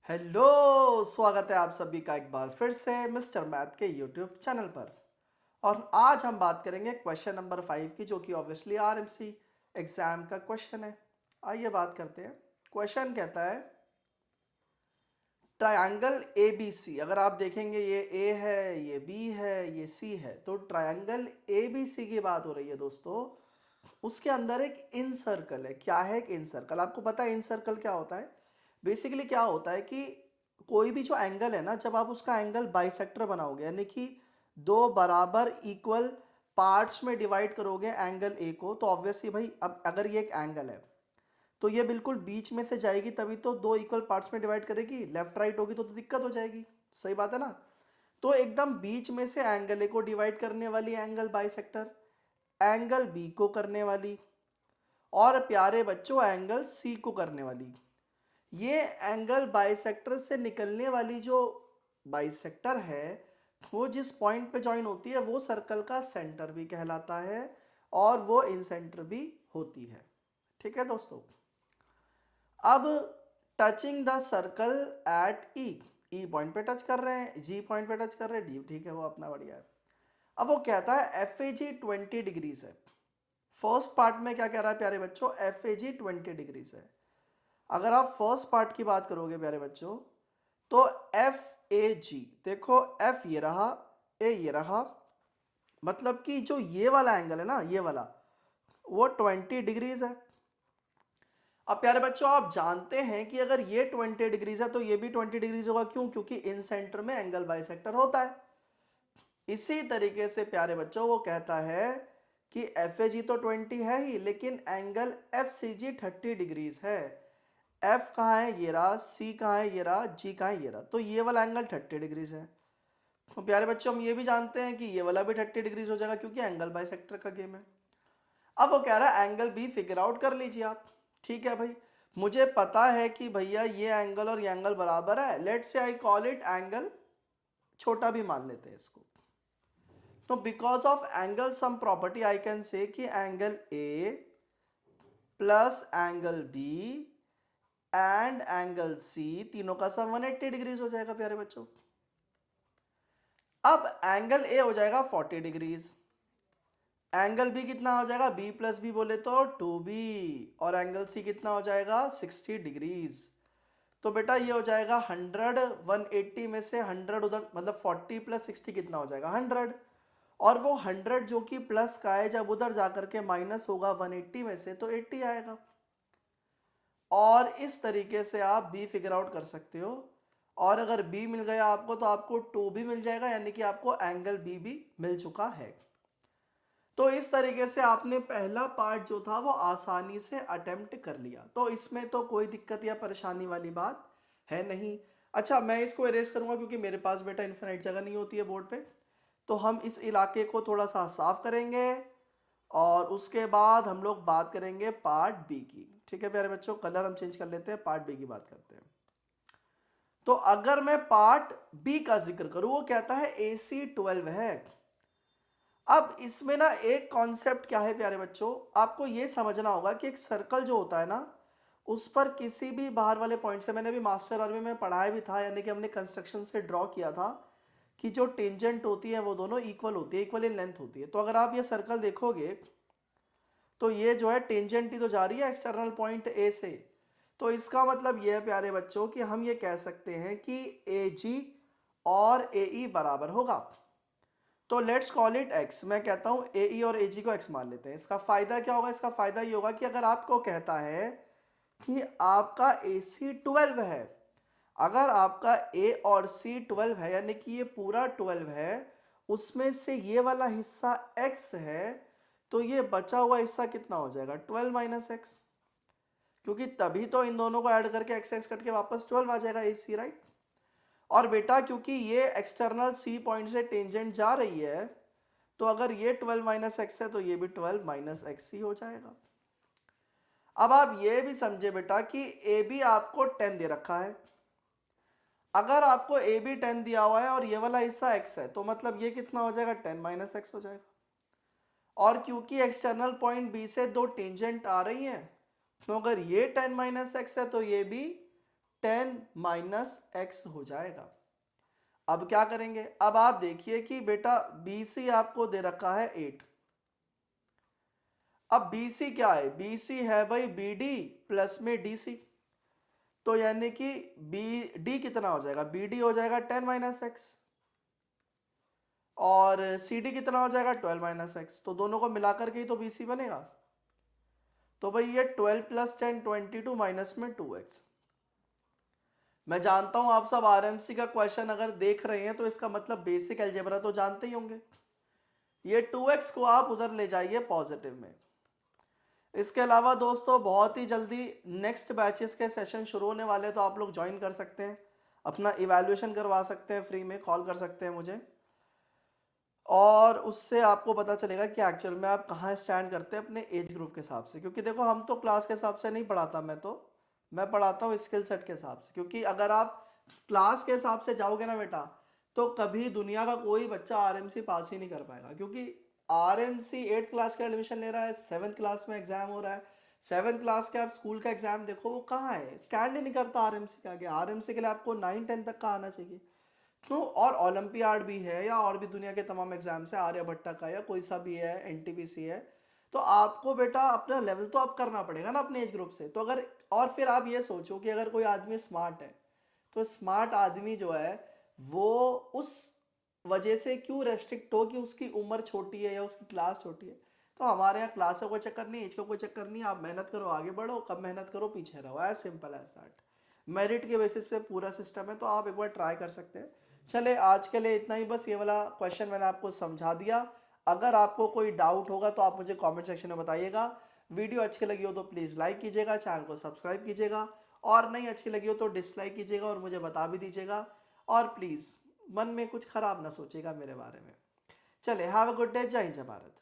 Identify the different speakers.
Speaker 1: Hello, स्वागत है आप सभी का एक बार फिर से मिस्टर मैथ के यूट्यूब चैनल पर। और आज हम बात करेंगे क्वेश्चन नंबर 5 की, जो कि ऑब्वियसली आरएमसी एग्जाम का क्वेश्चन है। आइए बात करते हैं। क्वेश्चन कहता है ट्रायंगल ए बी सी। अगर आप देखेंगे ये ए है, ये बी है, ये सी है, तो ट्रायंगल ए बी सी की बात हो रही है दोस्तों। उसके अंदर एक इन सर्कल है। क्या है एक इन सर्कल? आपको पता है इन सर्कल क्या होता है? बेसिकली क्या होता है कि कोई भी जो एंगल है ना, जब आप उसका एंगल बाइसेक्टर बनाओगे, यानी कि दो बराबर इक्वल पार्ट्स में डिवाइड करोगे एंगल ए को, तो ऑब्वियसली भाई अब अगर ये एक एंगल है तो ये बिल्कुल बीच में से जाएगी, तभी तो दो इक्वल पार्ट्स में डिवाइड करेगी। लेफ्ट राइट होगी तो दिक्कत हो जाएगी। सही बात है ना? तो एकदम बीच में से एंगल ए को डिवाइड करने वाली एंगल बाइसेक्टर, एंगल बी को करने वाली, और प्यारे बच्चों एंगल सी को करने वाली। ये एंगल बाइसेक्टर से निकलने वाली जो बाइसेक्टर है, वो जिस पॉइंट पे ज्वाइन होती है वो सर्कल का सेंटर भी कहलाता है, और वो इन सेंटर भी होती है। ठीक है दोस्तों। अब touching the circle eight E, E point पे टच कर रहे हैं, जी पॉइंट पे टच कर रहे हैं, डी ठीक है, वो अपना बढ़िया है। अब वो कहता है एफ ए जी 20 डिग्रीज है। फर्स्ट पार्ट में क्या कह रहा है प्यारे बच्चों? एफ ए जी 20 डिग्रीज है। अगर आप फर्स्ट पार्ट की बात करोगे प्यारे बच्चों, तो एफ ए जी, देखो एफ ये रहा, ए ये रहा, मतलब कि जो ये वाला एंगल है ना, ये वाला, वो 20 डिग्रीज है। अब प्यारे बच्चों आप जानते हैं कि अगर ये 20 डिग्रीज है तो ये भी 20 डिग्रीज होगा। क्यों? क्योंकि इन सेंटर में एंगल बाइसेक्टर होता है। इसी तरीके से प्यारे बच्चों वो कहता है कि एफ ए जी तो 20 है ही, लेकिन एंगल एफ सी जी 30 डिग्रीज है। एफ कहाँ है? ये रहा। सी कहाँ है? ये रहा। जी कहाँ है? ये रहा। तो ये वाला एंगल 30 डिग्रीज है। तो प्यारे बच्चों हम ये भी जानते हैं कि ये वाला भी 30 डिग्रीज हो जाएगा, क्योंकि एंगल बाइसेक्टर का गेम है। अब वो कह रहा है एंगल बी फिगर आउट कर लीजिए आप। ठीक है भाई, मुझे पता है कि भैया ये एंगल और ये एंगल बराबर है। लेट से आई कॉल इट एंगल, छोटा भी मान लेते हैं इसको। तो because of angle sum property I can say कि angle A plus angle B and angle C, तीनों का सम 180 डिग्रीज हो जाएगा प्यारे बच्चों। अब एंगल ए हो जाएगा 40 डिग्रीज, एंगल बी कितना हो जाएगा? बी प्लस बी बोले तो 2b, और एंगल सी कितना हो जाएगा? 60 डिग्रीज। तो बेटा ये हो जाएगा 100, 180 में से 100 उधर, मतलब 40 प्लस 60 कितना हो जाएगा? 100। और वो 100 जो कि प्लस का है, जब उधर जाकर के माइनस होगा 180 में से, तो 80 आएगा। और इस तरीके से आप b फिगर आउट कर सकते हो। और अगर b मिल गया आपको तो आपको 2 भी मिल जाएगा, यानी कि आपको एंगल b भी मिल चुका है। तो इस तरीके से आपने पहला पार्ट जो था वो आसानी से अटेम्प्ट कर लिया। तो इसमें तो कोई दिक्कत या परेशानी वाली बात है नहीं। अच्छा, मैं इसको इरेज करूंगा क्योंकि मेरे पास बेटा इन्फिनिट जगह नहीं होती है बोर्ड पे। तो हम इस इलाके को थोड़ा सा साफ करेंगे, और उसके बाद हम लोग बात करेंगे पार्ट बी की। ठीक है प्यारे बच्चों, कलर हम चेंज कर लेते हैं, पार्ट बी की बात करते हैं। तो अगर मैं पार्ट बी का जिक्र करूं, वो कहता है AC12 है। अब इसमें ना एक कॉन्सेप्ट क्या है प्यारे बच्चों, आपको ये समझना होगा कि एक सर्कल जो होता है ना, उस पर किसी भी बाहर वाले पॉइंट से, मैंने भी मास्टर आर्मी में पढ़ाया भी था, यानी कि हमने कंस्ट्रक्शन से ड्रॉ किया था कि जो टेंजेंट होती है वो दोनों इक्वल होती है, इक्वल इन लेंथ होती है। तो अगर आप ये सर्कल देखोगे तो ये जो है टेंजेंट ही तो जा रही है एक्सटर्नल पॉइंट ए से। तो इसका मतलब ये है प्यारे बच्चों कि हम ये कह सकते हैं कि ए जी और ए ई बराबर होगा। तो लेट्स कॉल इट एक्स। मैं कहता हूं ए ई और ए जी को एक्स मान लेते हैं। इसका फायदा क्या होगा? इसका फायदा ये होगा कि अगर आपको कहता है कि आपका ए सी 12 है, अगर आपका ए और सी 12 है, यानी कि ये पूरा 12 है, उसमें से ये वाला हिस्सा x है, तो ये बचा हुआ हिस्सा कितना हो जाएगा? 12 माइनस एक्स। क्योंकि तभी तो इन दोनों को ऐड करके एक्स एक्स कट के वापस 12 आ जाएगा ए सी, राइट? और बेटा क्योंकि ये एक्सटर्नल सी पॉइंट से टेंजेंट जा रही है, तो अगर ये 12 माइनस एक्स है तो ये भी 12 माइनस एक्स ही हो जाएगा। अब आप ये भी समझे बेटा कि ए बी आपको 10 दे रखा है। अगर आपको ए बी 10 दिया हुआ है और ये वाला हिस्सा x है, तो मतलब ये कितना हो जाएगा? 10 माइनस एक्स हो जाएगा। और क्योंकि एक्सटर्नल पॉइंट बी से दो टेंजेंट आ रही हैं, तो अगर ये 10 माइनस एक्स है तो ये भी 10 माइनस एक्स हो जाएगा। अब क्या करेंगे, अब आप देखिए कि बेटा BC आपको दे रखा है 8। अब BC क्या है, BC है भाई BD प्लस में DC। तो यानी कि BD कितना हो जाएगा, BD हो जाएगा 10 माइनस एक्स और CD कितना हो जाएगा 12 माइनस एक्स। तो दोनों को मिलाकर के ही तो BC बनेगा। तो भाई ये 12 प्लस 10 22 माइनस में 2x। मैं जानता हूं आप सब RMC का क्वेश्चन अगर देख रहे हैं तो इसका मतलब बेसिक अलजेब्रा तो जानते ही होंगे। ये 2x को आप उधर ले जाइए पॉजिटिव में। इसके अलावा दोस्तों बहुत ही जल्दी नेक्स्ट बैचेस के सेशन शुरू होने वाले, तो आप लोग ज्वाइन कर सकते हैं, अपना इवैल्यूएशन करवा सकते हैं, फ्री में कॉल कर सकते हैं मुझे, और उससे आपको पता चलेगा कि एक्चुअल में आप कहाँ स्टैंड करते हैं अपने एज ग्रुप के हिसाब से। क्योंकि देखो हम तो क्लास के हिसाब से नहीं पढ़ाता, मैं पढ़ाता हूँ स्किल सेट के हिसाब से। क्योंकि अगर आप क्लास के हिसाब से जाओगे ना बेटा, तो कभी दुनिया का कोई बच्चा RMC पास ही नहीं कर पाएगा। क्योंकि RMC 8th क्लास का एडमिशन ले रहा है, 7th क्लास में एग्जाम हो रहा है, 7th क्लास के आप स्कूल का एग्जाम देखो वो कहाँ है, स्टैंड ही नहीं करता RMC के आगे। RMC के लिए आपको 9-10 तक का आना चाहिए। तो और ओलंपियाड भी है या और भी दुनिया के तमाम एग्जाम्स है, आर्यभट्टा का या कोई सा भी है, NTPC है। तो आपको बेटा अपना लेवल तो अप करना पड़ेगा ना अपने एज ग्रुप से। तो अगर और फिर आप ये सोचो कि अगर कोई आदमी स्मार्ट है, तो स्मार्ट आदमी जो है वो उस वजह से क्यों रेस्ट्रिक्ट हो कि उसकी उम्र छोटी है या उसकी क्लास छोटी है। तो हमारे यहाँ क्लास का कोई चक्कर नहीं, एज का कोई चक्कर नहीं। आप मेहनत करो आगे बढ़ो, कम मेहनत करो पीछे रहो, as simple as that. Merit के बेसिस पे पूरा सिस्टम है, तो आप एक बार ट्राई कर सकते हैं। चले आज के लिए इतना ही, बस ये वाला क्वेश्चन मैंने आपको समझा दिया। अगर आपको कोई डाउट होगा तो आप मुझे कमेंट सेक्शन में बताइएगा। वीडियो अच्छी लगी हो तो प्लीज़ लाइक कीजिएगा, चैनल को सब्सक्राइब कीजिएगा, और नहीं अच्छी लगी हो तो डिसलाइक कीजिएगा और मुझे बता भी दीजिएगा। और प्लीज़ मन में कुछ खराब ना सोचिएगा मेरे बारे में। चले, हैव अ गुड डे, जय हिंद जय भारत।